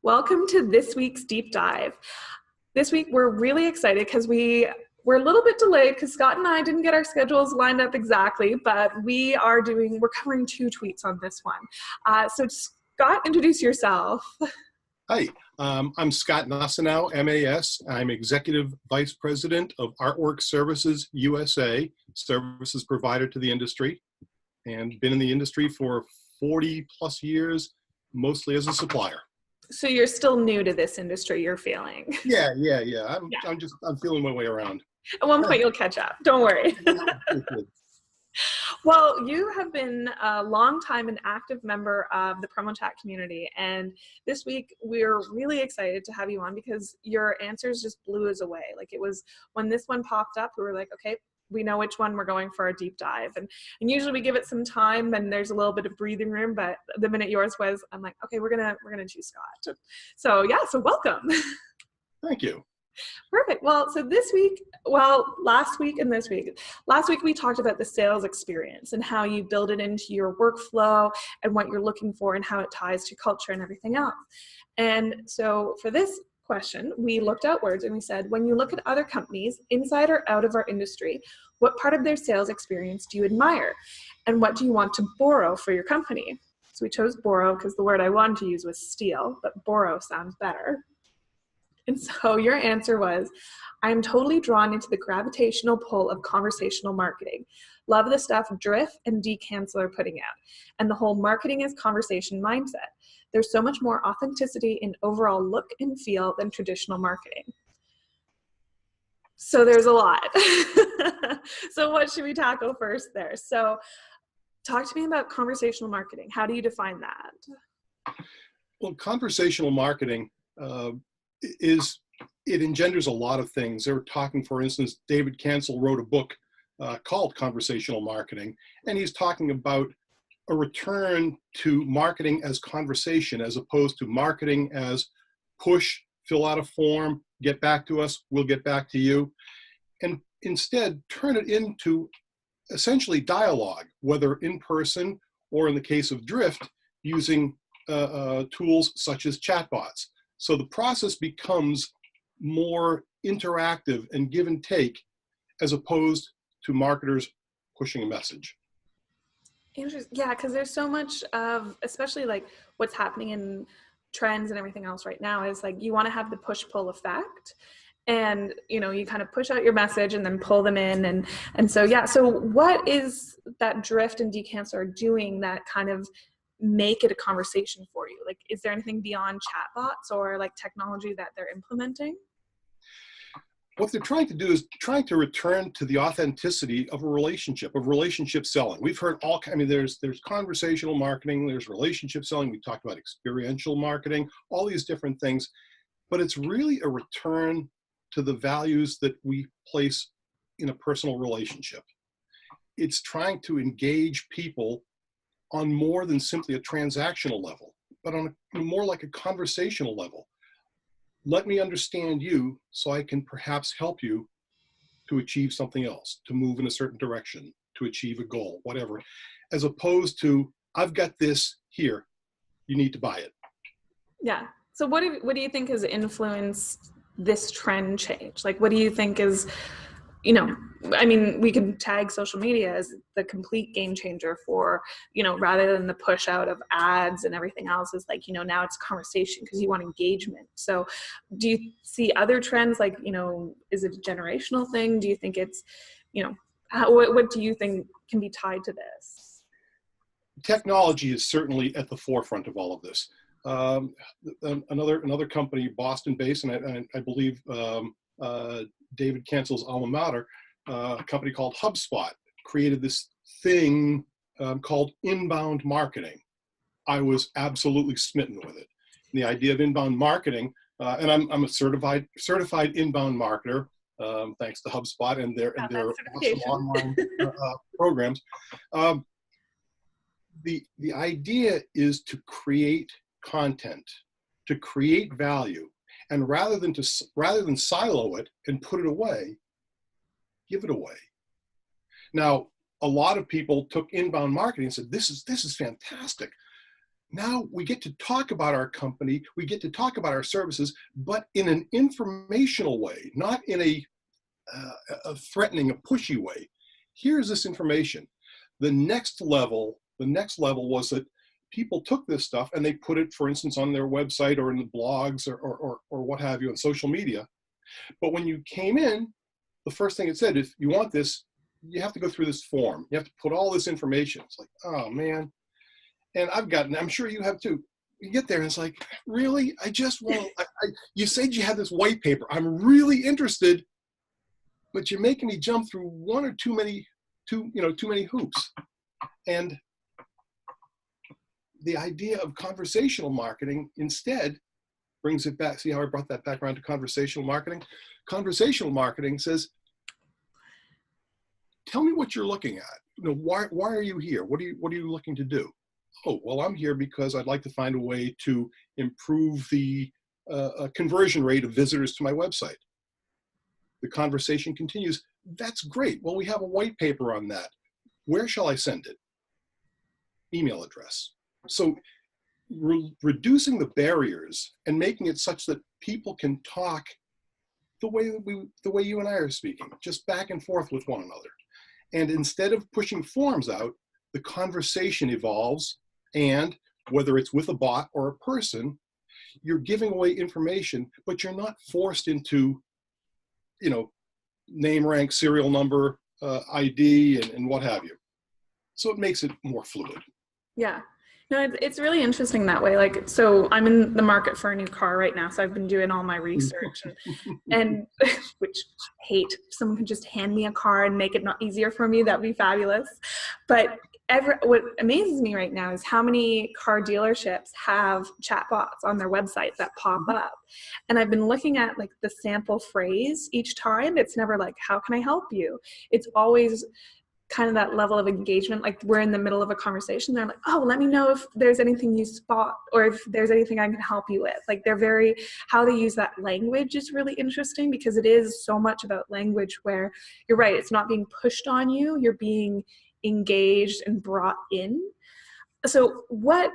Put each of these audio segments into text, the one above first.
Welcome to this week's deep dive. This week we're really excited because we're a little bit delayed because Scott and I didn't get our schedules lined up exactly, but we're covering two tweets on this one. So Scott, introduce yourself. Hi, I'm Scott Nussinow, MAS. I'm Executive Vice President of Artwork Services USA, services provider to the industry, and been in the industry for 40 plus years, mostly as a supplier. So you're still new to this industry, you're feeling? Yeah. I'm feeling my way around. At one point you'll catch up, don't worry. Well, you have been a long time and active member of the Promochat community, and this week we're really excited to have you on because your answers just blew us away. Like, it was when this one popped up, we were like, okay, we know which one we're going for a deep dive, and usually we give it some time and there's a little bit of breathing room, but the minute yours was, I'm like, okay, we're gonna choose Scott. So welcome. Thank you. Perfect. Well, so last week we talked about the sales experience and how you build it into your workflow and what you're looking for and how it ties to culture and everything else. And so for this question, we looked outwards and we said, when you look at other companies inside or out of our industry, what part of their sales experience do you admire? And what do you want to borrow for your company? So we chose borrow because the word I wanted to use was steal, but borrow sounds better. And so your answer was, I'm totally drawn into the gravitational pull of conversational marketing. Love the stuff Drift and Decancel are putting out. And the whole marketing is conversation mindset. There's so much more authenticity in overall look and feel than traditional marketing. So there's a lot. So what should we tackle first there? So talk to me about conversational marketing. How do you define that? Well, conversational marketing, it engenders a lot of things. They were talking, for instance, David Cancel wrote a book called Conversational Marketing, and he's talking about a return to marketing as conversation as opposed to marketing as push, fill out a form, get back to us, we'll get back to you, and instead turn it into essentially dialogue, whether in person or in the case of Drift, using tools such as chatbots. So the process becomes more interactive and give and take as opposed to marketers pushing a message. Interesting. Yeah, because there's so much of, especially like what's happening in trends and everything else right now is like you want to have the push-pull effect. And, you kind of push out your message and then pull them in. And so, so what is that Drift and Decancel are doing that kind of make it a conversation for you? Like, is there anything beyond chatbots or like technology that they're implementing? What they're trying to do is trying to return to the authenticity of relationship selling. We've heard there's conversational marketing, there's relationship selling. We talked about experiential marketing, all these different things, but it's really a return to the values that we place in a personal relationship. It's trying to engage people on more than simply a transactional level, but on a more like a conversational level. Let me understand you so I can perhaps help you to achieve something else, to move in a certain direction, to achieve a goal, whatever, as opposed to, I've got this here, you need to buy it. Yeah. So what do you think has influenced this trend change? Like, what do you think is, we could tag social media as the complete game changer for, rather than the push out of ads and everything else is like, now it's conversation because you want engagement. So do you see other trends? Like, is it a generational thing? Do you think it's, what do you think can be tied to this? Technology is certainly at the forefront of all of this. Another company, Boston-based, and I believe David Cancel's alma mater, a company called HubSpot, created this thing called inbound marketing. I was absolutely smitten with it. And the idea of inbound marketing, and I'm a certified inbound marketer, thanks to HubSpot and their awesome online programs. The idea is to create content, to create value, and rather than silo it and put it away, give it away. Now, a lot of people took inbound marketing and said, this is fantastic. Now we get to talk about our company, we get to talk about our services, but in an informational way, not in a threatening, a pushy way. Here's this information. The next level was that people took this stuff and they put it, for instance, on their website or in the blogs or what have you on social media. But when you came in, the first thing it said, if you want this, you have to go through this form. You have to put all this information. It's like, oh man. And I'm sure you have too. You get there and it's like, really? I just want, you said you had this white paper. I'm really interested, but you're making me jump through one or too many hoops. And the idea of conversational marketing instead brings it back. See how I brought that back around to conversational marketing? Conversational marketing says, tell me what you're looking at. Why are you here? What are you looking to do? Oh, well, I'm here because I'd like to find a way to improve the conversion rate of visitors to my website. The conversation continues. That's great. Well, we have a white paper on that. Where shall I send it? Email address. So reducing the barriers and making it such that people can talk the way you and I are speaking, just back and forth with one another. And instead of pushing forms out, the conversation evolves, and whether it's with a bot or a person, you're giving away information, but you're not forced into, name, rank, serial number, ID, and what have you. So it makes it more fluid. Yeah. No, it's really interesting that way. Like, so I'm in the market for a new car right now. So I've been doing all my research and which I hate. If someone could just hand me a car and make it not easier for me, that'd be fabulous. But what amazes me right now is how many car dealerships have chatbots on their website that pop up. And I've been looking at like the sample phrase each time. It's never like, how can I help you? It's always kind of that level of engagement, like we're in the middle of a conversation. They're like, oh, let me know if there's anything you spot or if there's anything I can help you with. Like how they use that language is really interesting because it is so much about language where you're right, it's not being pushed on you, you're being engaged and brought in. So what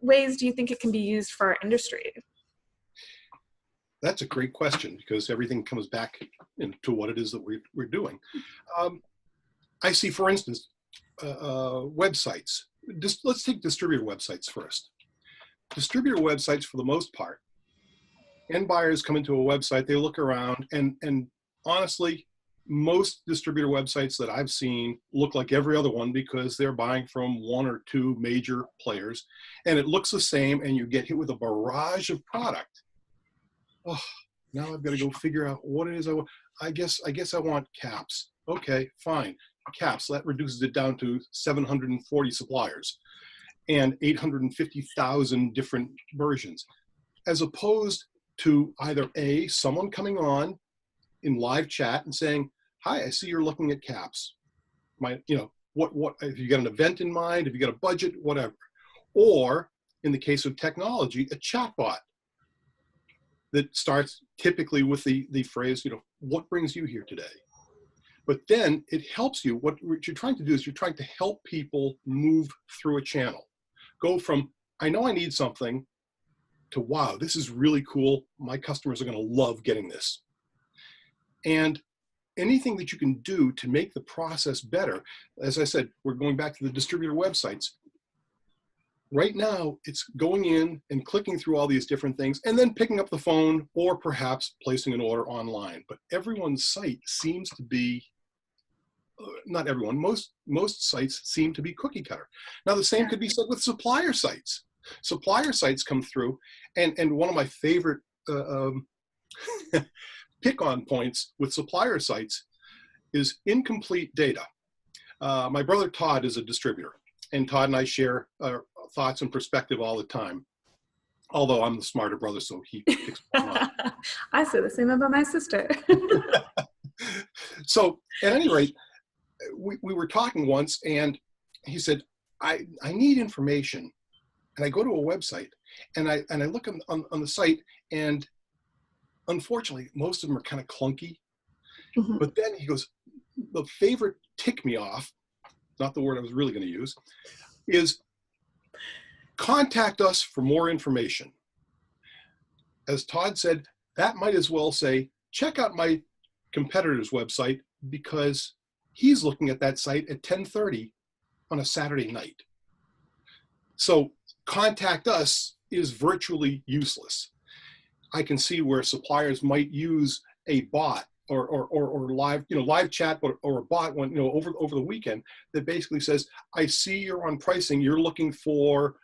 ways do you think it can be used for our industry? That's a great question because everything comes back to what it is that we're doing. I see, for instance, websites. Let's take distributor websites first. Distributor websites, for the most part, end buyers come into a website, they look around, and honestly, most distributor websites that I've seen look like every other one because they're buying from one or two major players, and it looks the same, and you get hit with a barrage of product. Oh, now I've got to go figure out what it is I want. I guess I want caps. Okay, fine. Caps, that reduces it down to 740 suppliers and 850,000 different versions, as opposed to either someone coming on in live chat and saying, hi, I see you're looking at caps. What if you got an event in mind, if you got a budget, whatever. Or in the case of technology, a chatbot that starts typically with the phrase, what brings you here today? But then it helps you. What you're trying to do is you're trying to help people move through a channel. Go from, I know I need something, to, wow, this is really cool. My customers are going to love getting this. And anything that you can do to make the process better, as I said, we're going back to the distributor websites. Right now, it's going in and clicking through all these different things and then picking up the phone or perhaps placing an order online. But everyone's site seems to be, not everyone, most sites seem to be cookie cutter. Now, the same could be said with supplier sites. Supplier sites come through, and one of my favorite pick-on points with supplier sites is incomplete data. My brother Todd is a distributor, and Todd and I share thoughts and perspective all the time. Although I'm the smarter brother, so he picks my mind. I say the same about my sister. So at any rate, we were talking once, and he said, I need information. And I go to a website, and I look on the site, and unfortunately, most of them are kind of clunky. Mm-hmm. But then he goes, the favorite tick me off, not the word I was really going to use, is Contact us for more information. As Todd said, that might as well say, check out my competitor's website because he's looking at that site at 10:30 on a Saturday night. So contact us is virtually useless. I can see where suppliers might use a bot or live chat or a bot over the weekend that basically says, I see you're on pricing, you're looking for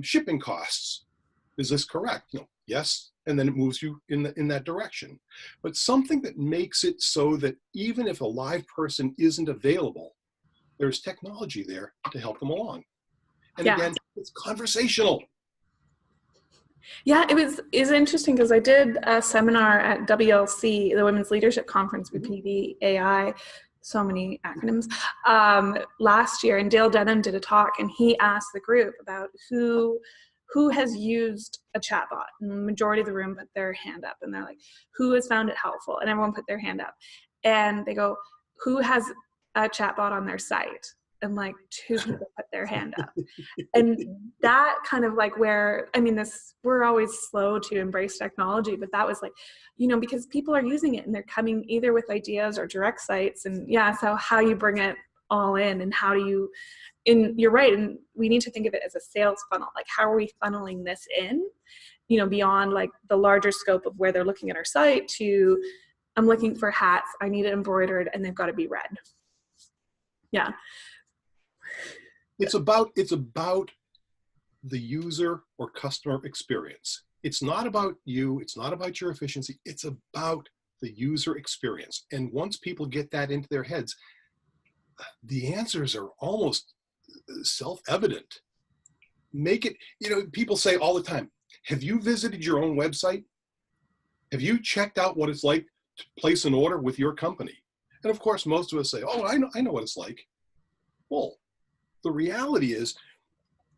shipping costs. Is this correct? Yes, and then it moves you in that direction. But something that makes it so that even if a live person isn't available, there's technology there to help them along. And again, it's conversational. Yeah, it's interesting because I did a seminar at WLC, the Women's Leadership Conference with PDAI, so many acronyms, last year, and Dale Denham did a talk, and he asked the group about who has used a chatbot, and the majority of the room put their hand up, and they're like, who has found it helpful? And everyone put their hand up, and they go, who has a chatbot on their site? And like 2 people put their hand up. And that kind of like we're always slow to embrace technology, but that was like, because people are using it and they're coming either with ideas or direct sites. And so how you bring it all in and you're right. And we need to think of it as a sales funnel. Like, how are we funneling this in, beyond like the larger scope of where they're looking at our site to, I'm looking for hats, I need it embroidered, and they've got to be red. Yeah. It's about the user or customer experience. It's not about you. It's not about your efficiency. It's about the user experience. And once people get that into their heads, the answers are almost self-evident. Make it, people say all the time, have you visited your own website? Have you checked out what it's like to place an order with your company? And of course, most of us say, oh, I know what it's like. Well, the reality is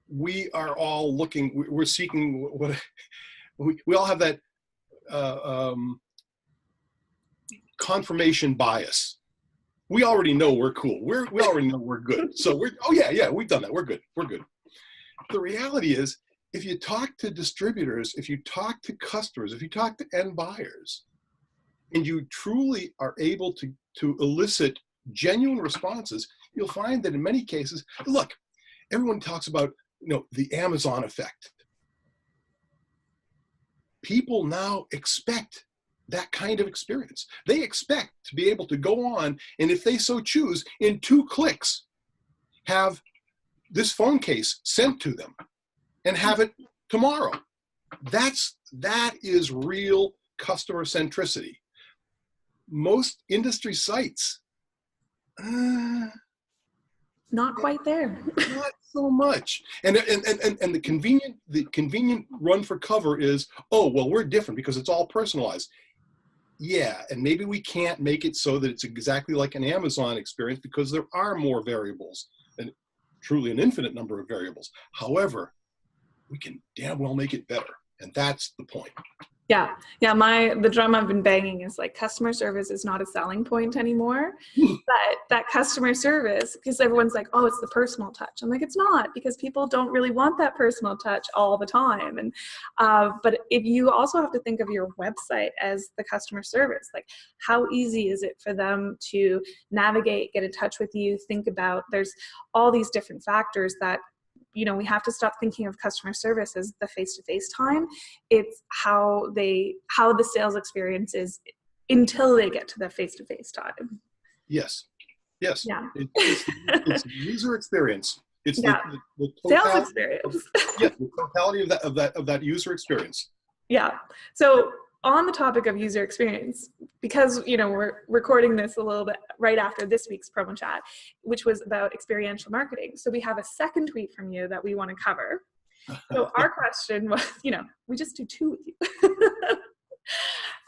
we are all we're seeking what we all have that confirmation bias. We already know we're cool. We already know we're good. So we've done that. We're good. The reality is, if you talk to distributors, if you talk to customers, if you talk to end buyers, and you truly are able to elicit genuine responses, you'll find that in many cases, look, everyone talks about, the Amazon effect. People now expect that kind of experience. They expect to be able to go on, and if they so choose, in 2 clicks, have this phone case sent to them and have it tomorrow. That is real customer centricity. Most industry sites, not quite there. Not so much. And the convenient run for cover is, oh, well, we're different because it's all personalized. Yeah, and maybe we can't make it so that it's exactly like an Amazon experience because there are more variables, and truly an infinite number of variables. However, we can damn well make it better, and that's the point. Yeah. The drum I've been banging is like, customer service is not a selling point anymore. But that customer service, because everyone's like, oh, it's the personal touch. I'm like, it's not, because people don't really want that personal touch all the time. And but if you also have to think of your website as the customer service, like how easy is it for them to navigate, get in touch with you, think about, there's all these different factors that, we have to stop thinking of customer service as the face-to-face time. It's how the sales experience is until they get to the face-to-face time. Yes. Yeah. It's the user experience. It's the sales experience. The totality of that user experience. Yeah. So on the topic of user experience, because we're recording this a little bit right after this week's Promochat, which was about experiential marketing. So we have a second tweet from you that we want to cover. So our question was, we just do 2 with you.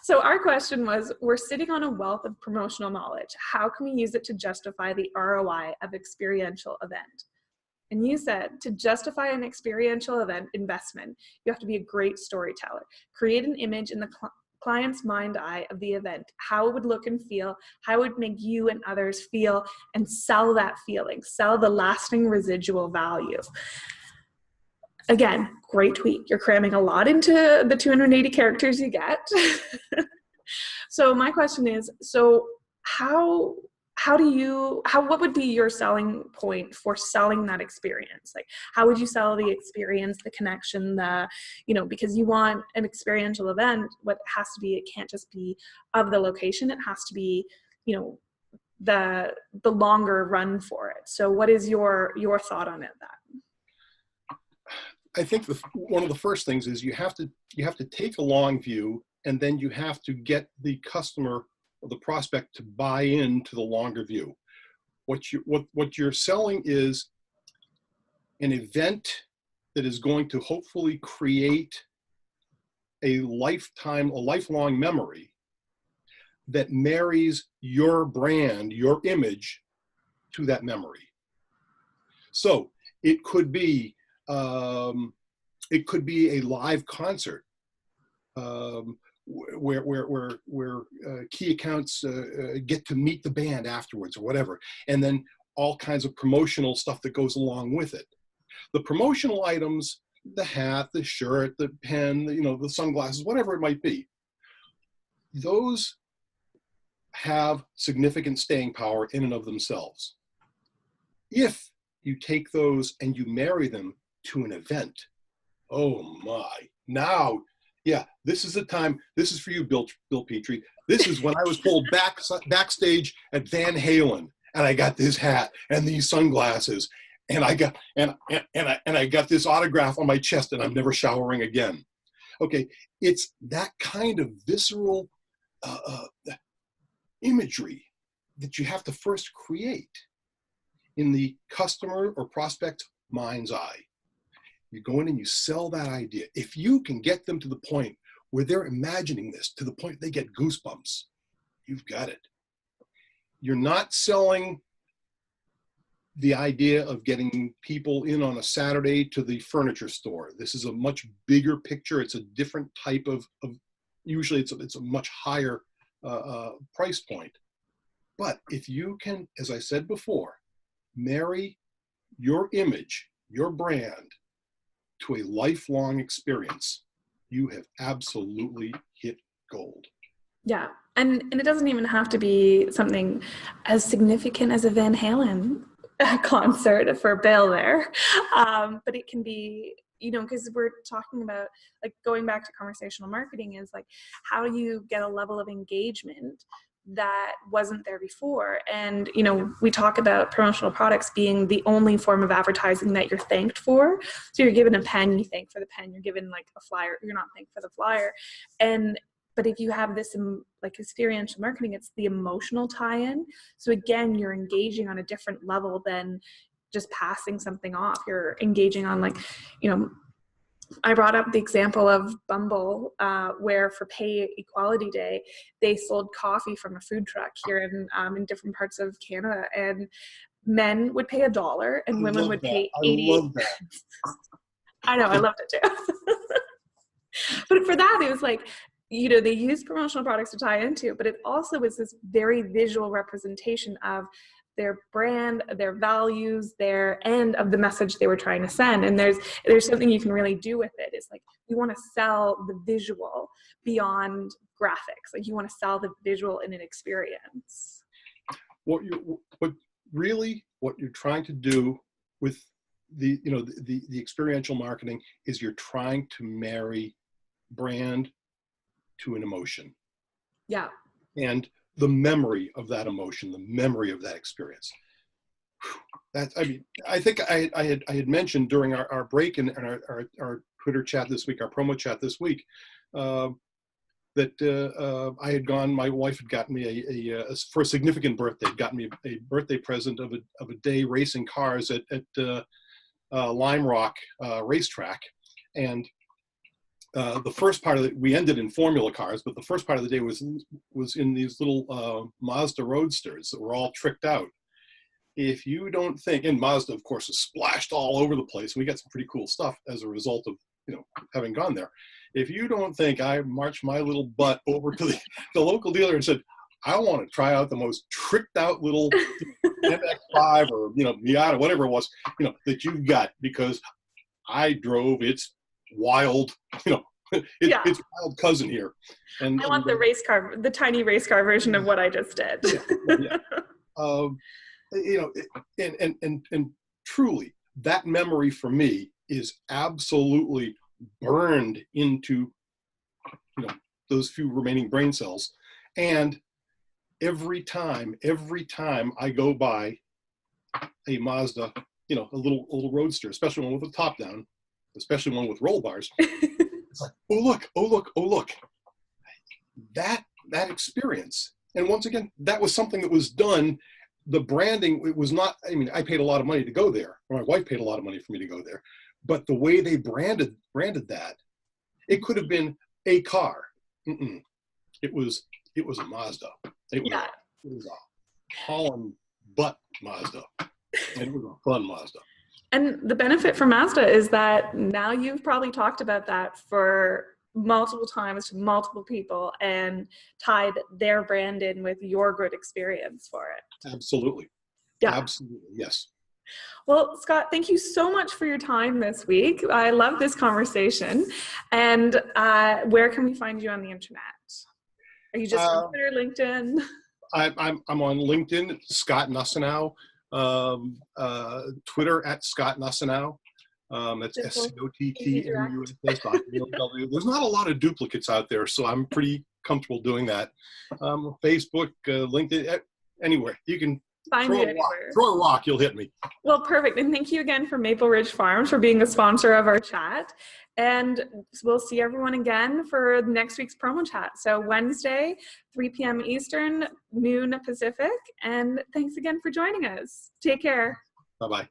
So our question was, we're sitting on a wealth of promotional knowledge. How can we use it to justify the ROI of experiential event? And you said, to justify an experiential event investment, you have to be a great storyteller. Create an image in the client's mind eye of the event, how it would look and feel, how it would make you and others feel, and sell that feeling, sell the lasting residual value. again, great tweak. You're cramming a lot into the 280 characters you get. So my question is, so what would be your selling point for selling that experience? Like, how would you sell the experience, the connection, because you want an experiential event, what it has to be, it can't just be of the location, it has to be, the longer run for it. So what is your thought on it? I think one of the first things is you have to take a long view, and then you have to get the customer or the prospect to buy into the longer view. What you're selling is an event that is going to hopefully create a lifelong memory that marries your brand, your image to that memory. So it could be a live concert where key accounts get to meet the band afterwards or whatever, and then all kinds of promotional stuff that goes along with it. The promotional items, the hat, the shirt, the pen, the sunglasses, whatever it might be, those have significant staying power in and of themselves. If you take those and you marry them to an event, oh my, now, yeah, this is the time. This is for you, Bill Petrie. This is when I was pulled backstage at Van Halen, and I got this hat and these sunglasses, and I got I got this autograph on my chest, and I'm never showering again. Okay, it's that kind of visceral imagery that you have to first create in the customer or prospect mind's eye. You go in and you sell that idea. If you can get them to the point where they're imagining this, to the point they get goosebumps, you've got it. You're not selling the idea of getting people in on a Saturday to the furniture store. This is a much bigger picture. It's a different type of usually it's a much higher price point. But if you can, as I said before, marry your image, your brand, to a lifelong experience, you have absolutely hit gold. Yeah, and it doesn't even have to be something as significant as a Van Halen concert for Bill there, but it can be, because we're talking about, like, going back to conversational marketing is like, how do you get a level of engagement that wasn't there before? And we talk about promotional products being the only form of advertising that you're thanked for. So you're given a pen, you thank for the pen. You're given like a flyer, you're not thanked for the flyer. But if you have this like experiential marketing, it's the emotional tie-in. So again, you're engaging on a different level than just passing something off. You're engaging on, like, I brought up the example of Bumble, where for Pay Equality Day, they sold coffee from a food truck here in different parts of Canada, and men would pay $1 and women would pay 80. I love that. I know, I loved it too. But for that, it was like, they use promotional products to tie into, but it also is this very visual representation of their brand, their values, their end of the message they were trying to send. And there's something you can really do with it. It's like, you want to sell the visual beyond graphics. Like, you want to sell the visual in an experience. What you're trying to do with the experiential marketing is you're trying to marry brand to an emotion. Yeah. And the memory of that emotion, the memory of that experience. I think I had mentioned during our break in our Twitter chat this week, our promo chat this week, that I had gone, my wife had gotten me for a significant birthday, gotten me a birthday present of a day racing cars at Lime Rock racetrack. And the first part of it, we ended in formula cars, but the first part of the day was in these little Mazda Roadsters that were all tricked out. If you don't think, and Mazda, of course, is splashed all over the place. We got some pretty cool stuff as a result of having gone there. If you don't think I marched my little butt over to the local dealer and said, I want to try out the most tricked out little MX-5 or Miata, whatever it was, that you've got, because I drove its wild, its wild cousin here. And I want the race car, the tiny race car version of what I just did. Yeah. And truly, that memory for me is absolutely burned into, those few remaining brain cells. And every time I go by a Mazda, a little roadster, especially one with a top down, especially one with roll bars, it's like, oh look, that experience. And once again, that was something that was done. The branding, it was not, I paid a lot of money to go there, or my wife paid a lot of money for me to go there, but the way they branded that, it could have been a car. It was a Mazda. It was a Holland butt Mazda, and it was a fun Mazda. And the benefit for Mazda is that now you've probably talked about that for multiple times to multiple people and tied their brand in with your good experience for it. Absolutely. Yeah. Absolutely. Yes. Well, Scott, thank you so much for your time this week. I love this conversation. And where can we find you on the internet? Are you just on Twitter, LinkedIn? I'm on LinkedIn, Scott Nussinow. Twitter at Scott Nussinow. That's SCOTTNUSS. There's not a lot of duplicates out there, so I'm pretty comfortable doing that. Facebook, LinkedIn, anywhere. You can find me anywhere. Throw a rock, you'll hit me. Well, perfect. And thank you again for Maple Ridge Farms for being a sponsor of our chat. And we'll see everyone again for next week's promo chat. So Wednesday, 3 p.m. Eastern, noon Pacific. And thanks again for joining us. Take care. Bye-bye.